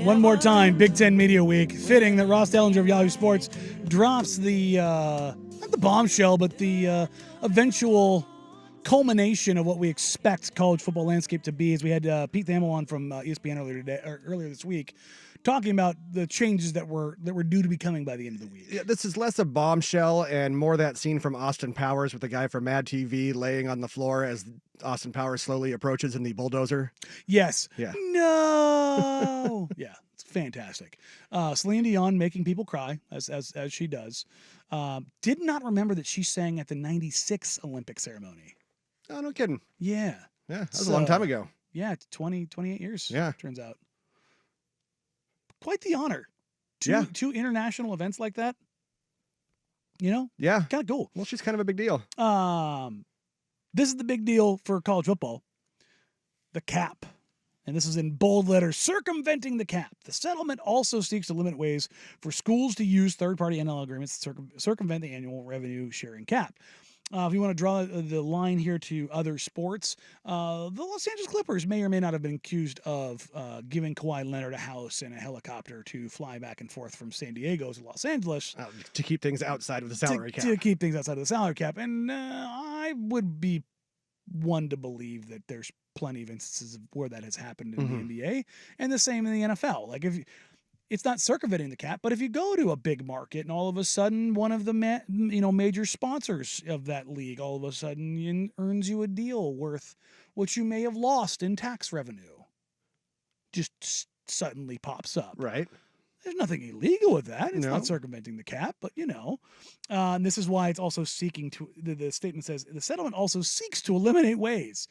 one more time, Big Ten Media Week. Fitting that Ross Dellinger of Yahoo Sports drops the, not the bombshell, but the eventual culmination of what we expect college football landscape to be. As we had Pete Thamel on from ESPN earlier this week, talking about the changes that were due to be coming by the end of the week. Yeah, this is less a bombshell and more that scene from Austin Powers with the guy from Mad TV laying on the floor as Austin Powers slowly approaches in the bulldozer. Yes. Yeah. No. Yeah, it's fantastic. Celine Dion making people cry as she does. Did not remember that she sang at the '96 Olympic ceremony. Oh, no kidding. Yeah. Yeah, that was a long time ago. Yeah, 28 years. Yeah. Turns out. Quite the honor. Two international events like that. You know? Yeah. Kind of cool. Well, she's kind of a big deal. This is the big deal for college football. The cap. And this is in bold letters, circumventing the cap. The settlement also seeks to limit ways for schools to use third-party NIL agreements to circumvent the annual revenue sharing cap. If you want to draw the line here to other sports, the Los Angeles Clippers may or may not have been accused of giving Kawhi Leonard a house and a helicopter to fly back and forth from San Diego to Los Angeles. To keep things outside of the salary cap. To keep things outside of the salary cap. And I would be one to believe that there's plenty of instances of where that has happened in the NBA, and the same in the NFL. Like, if it's not circumventing the cap, but if you go to a big market and all of a sudden one of the major sponsors of that league all of a sudden earns you a deal worth what you may have lost in tax revenue, just suddenly pops up. Right. There's nothing illegal with that. It's No. not circumventing the cap, but and this is why it's also seeking to. The statement says the settlement also seeks to eliminate ways,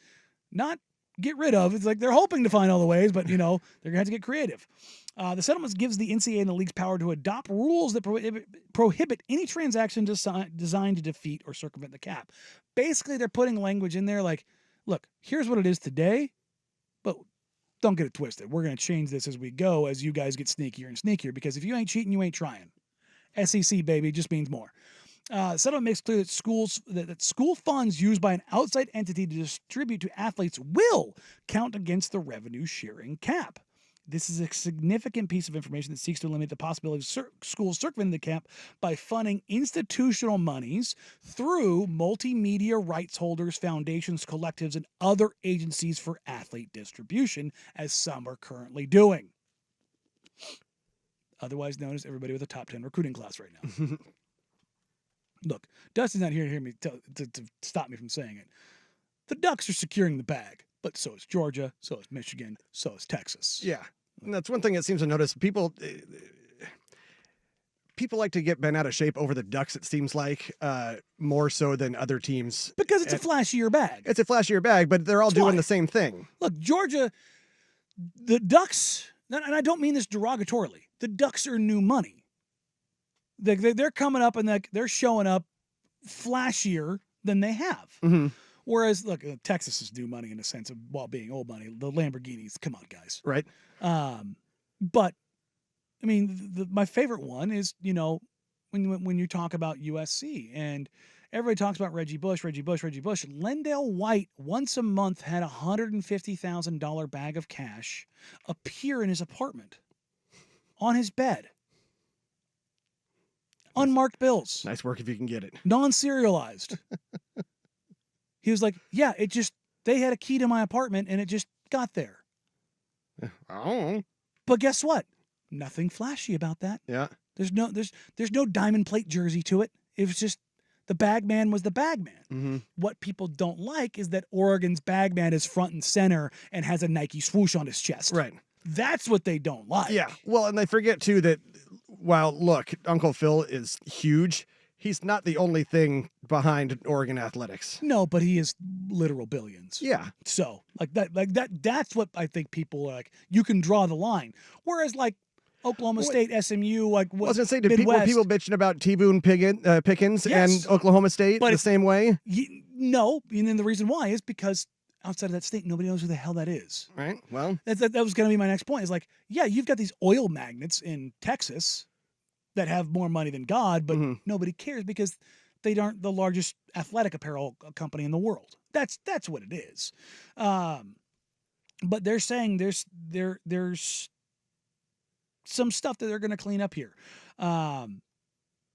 not get rid of. It's like they're hoping to find all the ways, but they're gonna have to get creative. The settlement gives the NCAA and the leagues power to adopt rules that prohibit any transaction designed to defeat or circumvent the cap. Basically, they're putting language in there like, look, here's what it is today, but don't get it twisted. We're going to change this as we go, as you guys get sneakier and sneakier, because if you ain't cheating, you ain't trying. SEC, baby, just means more. Settlement makes clear that that school funds used by an outside entity to distribute to athletes will count against the revenue sharing cap. This is a significant piece of information that seeks to eliminate the possibility of schools circumventing the cap by funding institutional monies through multimedia rights holders, foundations, collectives, and other agencies for athlete distribution, as some are currently doing. Otherwise known as everybody with a top 10 recruiting class right now. Look, Dustin's not here to hear me to stop me from saying it. The Ducks are securing the bag, but so is Georgia, so is Michigan, so is Texas. Yeah. And that's one thing that seems to notice. People like to get bent out of shape over the Ducks, it seems like, more so than other teams. Because it's a flashier bag. It's a flashier bag, but they're all doing the same thing. Look, Georgia, the Ducks, and I don't mean this derogatorily, the Ducks are new money. They're coming up and they're showing up flashier than they have. Mm-hmm. Whereas, look, Texas is new money in a sense of while being old money. The Lamborghinis, come on, guys. Right. But I mean, my favorite one is when you talk about USC and everybody talks about Reggie Bush. Lendale White once a month had a $150,000 bag of cash appear in his apartment on his bed. Unmarked bills. Nice work if you can get it. Non-serialized. He was like, yeah, they had a key to my apartment and it just got there. Oh. But guess what? Nothing flashy about that. Yeah. There's no diamond plate jersey to it. It was just the bag man was the bag man. Mm-hmm. What people don't like is that Oregon's bag man is front and center and has a Nike swoosh on his chest. Right. That's what they don't like. Yeah. Well, and they forget too that while look, Uncle Phil is huge, he's not the only thing behind Oregon athletics. No, but he is literal billions. Yeah. So that's what I think people are like. You can draw the line. Whereas like Oklahoma State, SMU, like what? I was gonna say, were Midwest, people bitching about T-Boone Pickens Yes. and Oklahoma State the same way? No, and then the reason why is because outside of that state, nobody knows who the hell that is. Right. Well, that was going to be my next point. Is like, yeah, you've got these oil magnates in Texas that have more money than God, but nobody cares because they aren't the largest athletic apparel company in the world. That's what it is. But they're saying there's some stuff that they're going to clean up here.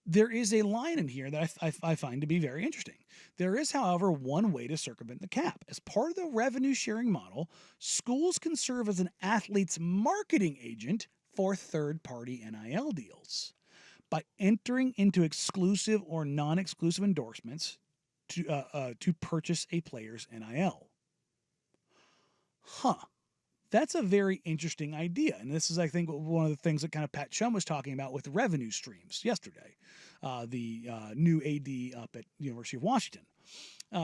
There is a line in here that I find to be very interesting. There is, however, one way to circumvent the cap. As part of the revenue sharing model, schools can serve as an athlete's marketing agent for third-party NIL deals by entering into exclusive or non-exclusive endorsements to purchase a player's NIL. That's a very interesting idea. And this is, I think, one of the things that kind of Pat Chum was talking about with revenue streams yesterday, the new AD up at the University of Washington.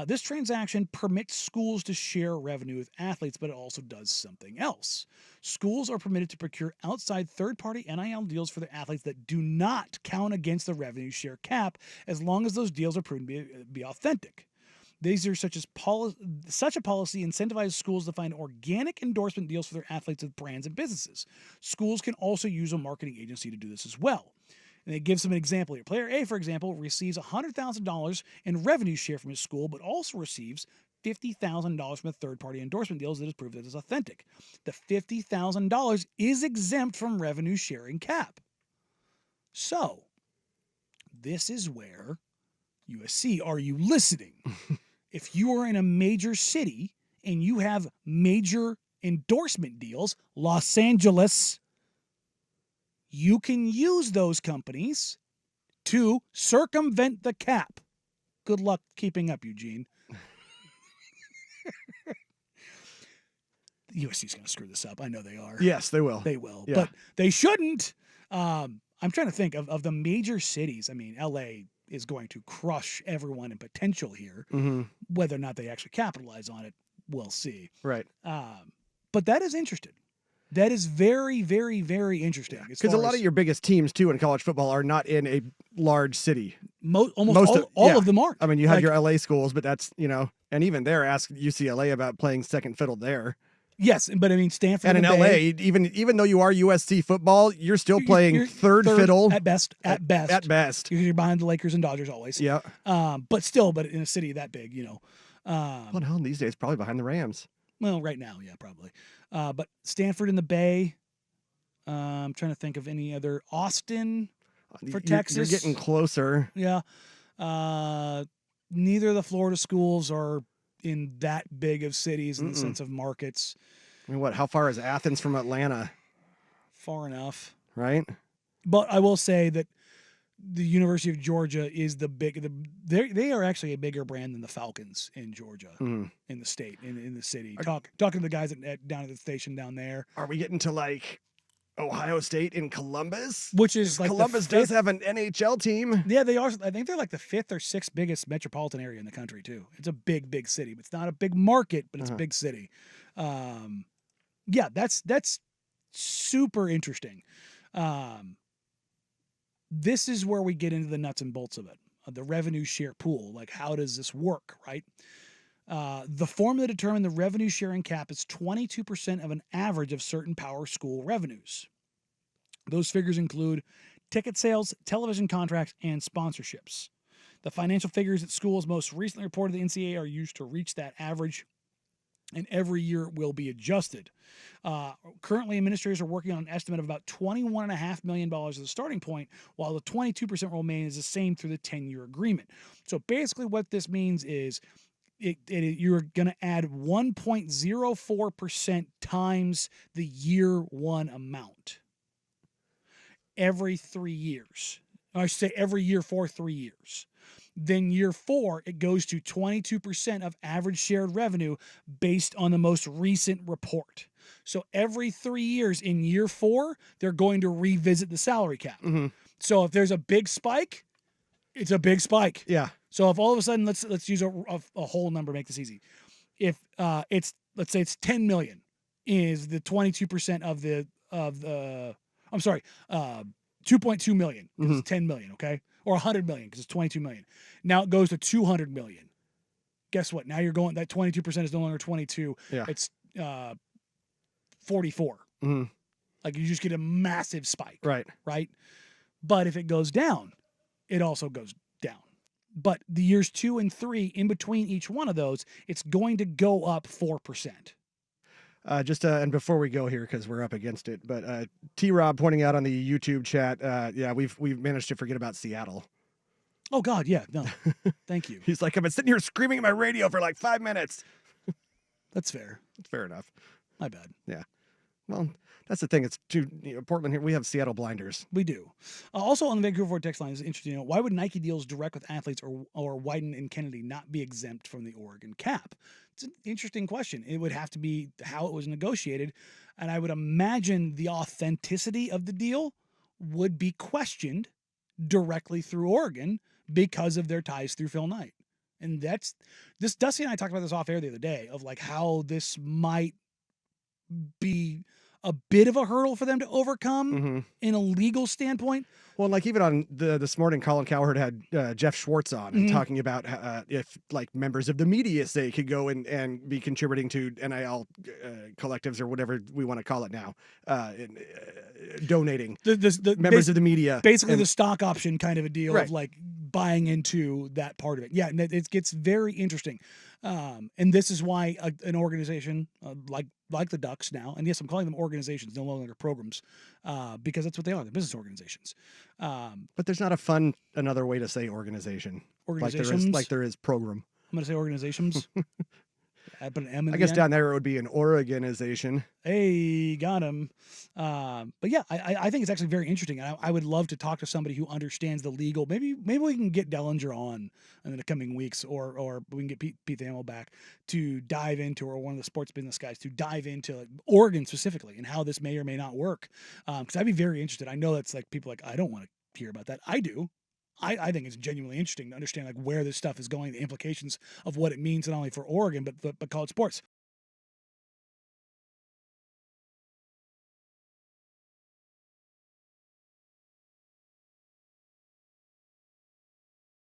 This transaction permits schools to share revenue with athletes, but it also does something else. Schools are permitted to procure outside third-party NIL deals for their athletes that do not count against the revenue share cap, as long as those deals are proven to be authentic. These are such a policy incentivizes schools to find organic endorsement deals for their athletes with brands and businesses. Schools can also use a marketing agency to do this as well. And it gives them an example here. Player A, for example, receives $100,000 in revenue share from his school, but also receives $50,000 from a third-party endorsement deals that is proved that it's authentic. The $50,000 is exempt from revenue sharing cap. So, this is where USC, are you listening? If you are in a major city and you have major endorsement deals, Los Angeles, you can use those companies to circumvent the cap. Good luck keeping up, Eugene. USC is going to screw this up. I know they are. Yes, they will. They will, Yeah. but they shouldn't. I'm trying to think of the major cities. I mean, LA is going to crush everyone in potential here. Mm-hmm. Whether or not they actually capitalize on it, we'll see. Right. But that is interesting. That is very, very, very interesting. Because a lot of your biggest teams, too, in college football are not in a large city. Almost all of them aren't. I mean, you have your LA schools, but that's, and even there, ask UCLA about playing second fiddle there. Yes, but I mean, Stanford and in LA, even though you are USC football, you're still playing you're third fiddle at best. At best, you're behind the Lakers and Dodgers always. Yeah. But in a city that big, well, hell, these days probably behind the Rams. Well, right now, yeah, probably. But Stanford in the Bay. I'm trying to think of any other. Austin for Texas. You're getting closer. Yeah. Neither of the Florida schools are in that big of cities in the sense of markets. I mean, how far is Athens from Atlanta? Far enough. Right. But I will say that the University of Georgia is they are actually a bigger brand than the Falcons in Georgia, in the state, in the city. Talking to the guys down at the station down there. Are we getting to like Ohio State in Columbus? Which is like Columbus does have an NHL team. Yeah, they are. I think they're like the 5th or 6th biggest metropolitan area in the country too. It's a big, big city. It's not a big market, but it's a big city. Yeah, that's super interesting. This is where we get into the nuts and bolts of it, the revenue share pool. Like, how does this work, right? The formula to determine the revenue sharing cap is 22% of an average of certain power school revenues. Those figures include ticket sales, television contracts, and sponsorships. The financial figures that schools most recently reported to the NCAA are used to reach that average, and every year it will be adjusted. Currently, administrators are working on an estimate of about $21.5 million as a starting point, while the 22% will remain is the same through the 10-year agreement. So basically what this means is you're going to add 1.04% times the year one amount every 3 years. I should say every year for 3 years. Then year 4, it goes to 22% of average shared revenue based on the most recent report. So every 3 years in year 4, they're going to revisit the salary cap. Mm-hmm. So if there's a big spike, it's a big spike. Yeah. So if all of a sudden, let's use a whole number, make this easy. If let's say it's 10 million is the 22% of the 2.2 million because it's 10 million, okay? Or 100 million because it's 22 million. Now it goes to 200 million. Guess what? Now you're going, that 22% is no longer 22. Yeah. It's 44. Mm-hmm. Like, you just get a massive spike. Right. Right? But if it goes down, it also goes down. But the years 2 and 3, in between each one of those, it's going to go up 4%. And before we go here, because we're up against it, but T Rob pointing out on the YouTube chat, yeah, we've managed to forget about Seattle. Oh God, yeah, no, thank you. He's like, I've been sitting here screaming at my radio for like 5 minutes. That's fair. It's fair enough. My bad. Yeah. Well, that's the thing. It's too Portland here. We have Seattle blinders. We do. Also on the Vancouver Ford text line is interesting. Why would Nike deals direct with athletes or Wyden and Kennedy not be exempt from the Oregon cap? It's an interesting question. It would have to be how it was negotiated, and I would imagine the authenticity of the deal would be questioned directly through Oregon because of their ties through Phil Knight. And that's this. Dusty and I talked about this off air the other day of like how this might be a bit of a hurdle for them to overcome in a legal standpoint. Well, like even on this morning, Colin Cowherd had Jeff Schwartz on and talking about if like members of the media say could go and be contributing to NIL collectives or whatever we want to call it now, donating The members of the media, basically the stock option kind of a deal Right. of like buying into that part of it. Yeah, and it gets very interesting. And this is why an organization like the Ducks now, and yes, I'm calling them organizations, no longer programs, because that's what they are. They're business organizations. But there's not another way to say organization. Organizations. Like there is program. I'm going to say organizations. I put an M in I the guess end. down there it would be an organization. Hey, got him. But yeah, I think it's actually very interesting. I would love to talk to somebody who understands the legal. Maybe we can get Dellinger on in the coming weeks, or we can get Pete Thamel back to dive into, or one of the sports business guys to dive into like Oregon specifically and how this may or may not work. Because I'd be very interested. I know that's like people like I don't want to hear about that. I do. I think it's genuinely interesting to understand like where this stuff is going, the implications of what it means not only for Oregon but college sports.